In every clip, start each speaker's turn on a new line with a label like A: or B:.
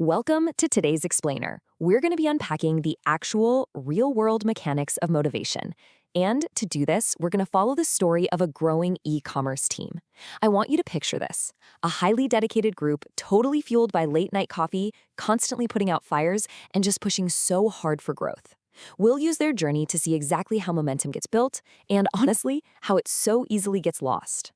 A: Welcome to today's Explainer. We're going to be unpacking the actual, real-world mechanics of motivation. And to do this, we're going to follow the story of a growing e-commerce team. I want you to picture this: a highly dedicated group, totally fueled by late-night coffee, constantly putting out fires, and just pushing so hard for growth. We'll use their journey to see exactly how momentum gets built, and honestly, how it so easily gets lost.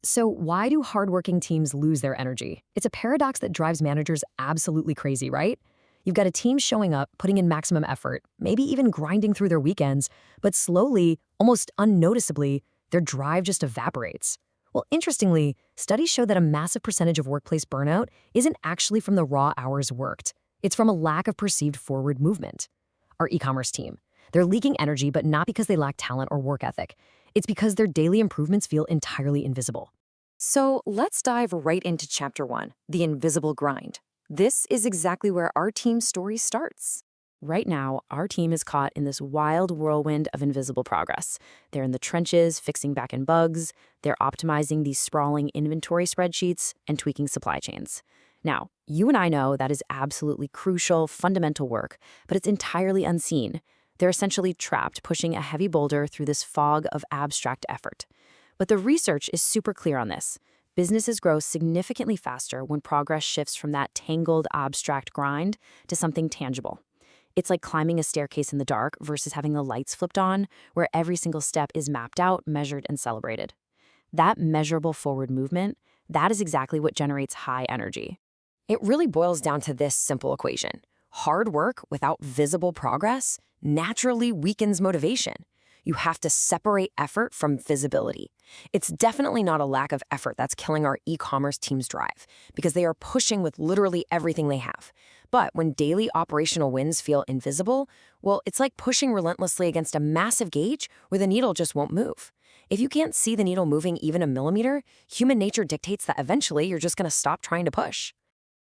A: So why do hardworking teams lose their energy? It's a paradox that drives managers absolutely crazy, right? You've got a team showing up, putting in maximum effort, maybe even grinding through their weekends, but slowly, almost unnoticeably, their drive just evaporates. Well, interestingly, studies show that a massive percentage of workplace burnout isn't actually from the raw hours worked. It's from a lack of perceived forward movement. Our e-commerce team. They're leaking energy, but not because they lack talent or work ethic. It's because their daily improvements feel entirely invisible. So let's dive right into Chapter 1, the invisible grind. This is exactly where our team's story starts. Right now, our team is caught in this wild whirlwind of invisible progress. They're in the trenches, fixing back-end bugs. They're optimizing these sprawling inventory spreadsheets and tweaking supply chains. Now, you and I know that is absolutely crucial, fundamental work, but it's entirely unseen. They're essentially trapped, pushing a heavy boulder through this fog of abstract effort. But the research is super clear on this. Businesses grow significantly faster when progress shifts from that tangled, abstract grind to something tangible. It's like climbing a staircase in the dark versus having the lights flipped on, where every single step is mapped out, measured, and celebrated. That measurable forward movement, that is exactly what generates high energy. It really boils down to this simple equation. Hard work without visible progress naturally weakens motivation. You have to separate effort from visibility. It's definitely not a lack of effort that's killing our e-commerce team's drive, because they are pushing with literally everything they have. But when daily operational wins feel invisible, well, it's like pushing relentlessly against a massive gauge where the needle just won't move. If you can't see the needle moving even a millimeter, human nature dictates that eventually you're just going to stop trying to push.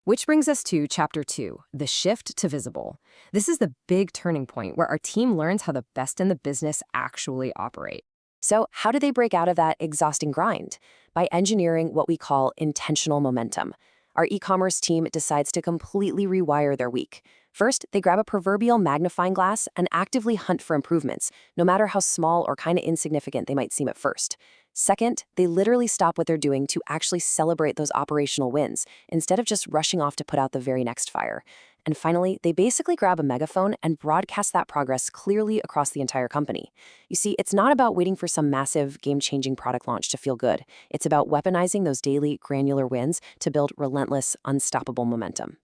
A: Which brings us to Chapter 2, the shift to visible. This is the big turning point where our team learns how the best in the business actually operate. So how do they break out of that exhausting grind? By engineering what we call intentional momentum. Our e-commerce team decides to completely rewire their week. First, they grab a proverbial magnifying glass and actively hunt for improvements, no matter how small or kind of insignificant they might seem at first. Second, they literally stop what they're doing to actually celebrate those operational wins, instead of just rushing off to put out the very next fire. And finally, they basically grab a megaphone and broadcast that progress clearly across the entire company. You see, it's not about waiting for some massive, game-changing product launch to feel good. It's about weaponizing those daily, granular wins to build relentless, unstoppable momentum.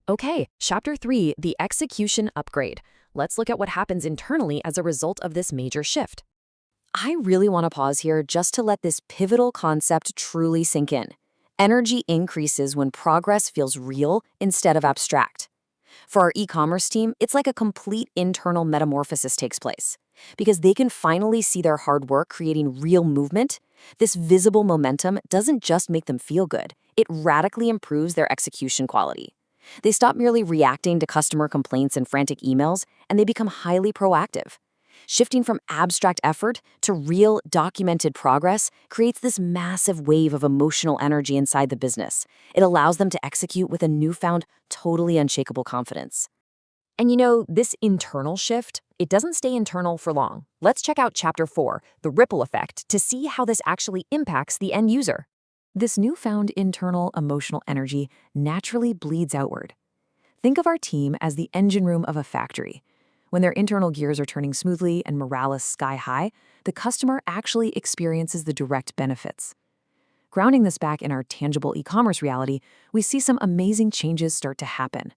A: Okay, Chapter 3, the execution upgrade. Let's look at what happens internally as a result of this major shift. I really want to pause here just to let this pivotal concept truly sink in. Energy increases when progress feels real instead of abstract. For our e-commerce team, it's like a complete internal metamorphosis takes place. Because they can finally see their hard work creating real movement, this visible momentum doesn't just make them feel good, it radically improves their execution quality. They stop merely reacting to customer complaints and frantic emails, and they become highly proactive. Shifting from abstract effort to real, documented progress creates this massive wave of emotional energy inside the business. It allows them to execute with a newfound, totally unshakable confidence. And you know, this internal shift, it doesn't stay internal for long. Let's check out Chapter 4, the ripple effect, to see how this actually impacts the end user. This newfound internal emotional energy naturally bleeds outward. Think of our team as the engine room of a factory. When their internal gears are turning smoothly and morale is sky high, the customer actually experiences the direct benefits. Grounding this back in our tangible e-commerce reality, we see some amazing changes start to happen.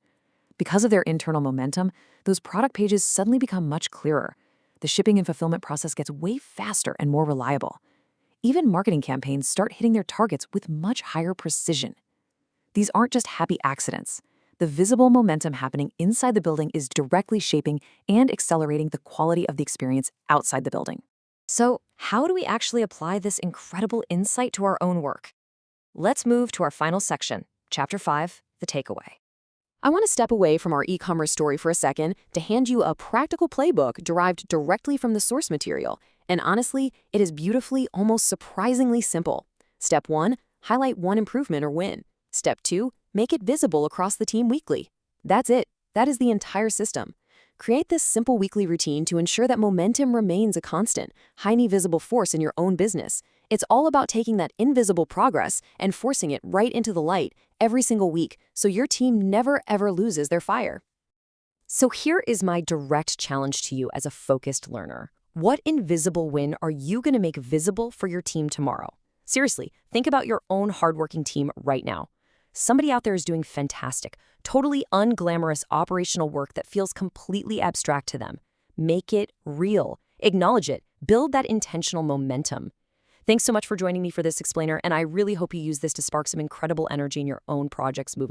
A: Because of their internal momentum, those product pages suddenly become much clearer. The shipping and fulfillment process gets way faster and more reliable. Even marketing campaigns start hitting their targets with much higher precision. These aren't just happy accidents. The visible momentum happening inside the building is directly shaping and accelerating the quality of the experience outside the building. So, how do we actually apply this incredible insight to our own work? Let's move to our final section, Chapter 5, the takeaway. I want to step away from our e-commerce story for a second to hand you a practical playbook derived directly from the source material. And honestly, it is beautifully, almost surprisingly simple. Step 1, highlight one improvement or win. Step 2, make it visible across the team weekly. That's it. That is the entire system. Create this simple weekly routine to ensure that momentum remains a constant, highly visible force in your own business. It's all about taking that invisible progress and forcing it right into the light every single week so your team never ever loses their fire. So here is my direct challenge to you as a focused learner. What invisible win are you going to make visible for your team tomorrow? Seriously, think about your own hardworking team right now. Somebody out there is doing fantastic, totally unglamorous operational work that feels completely abstract to them. Make it real. Acknowledge it. Build that intentional momentum. Thanks so much for joining me for this explainer, and I really hope you use this to spark some incredible energy in your own projects moving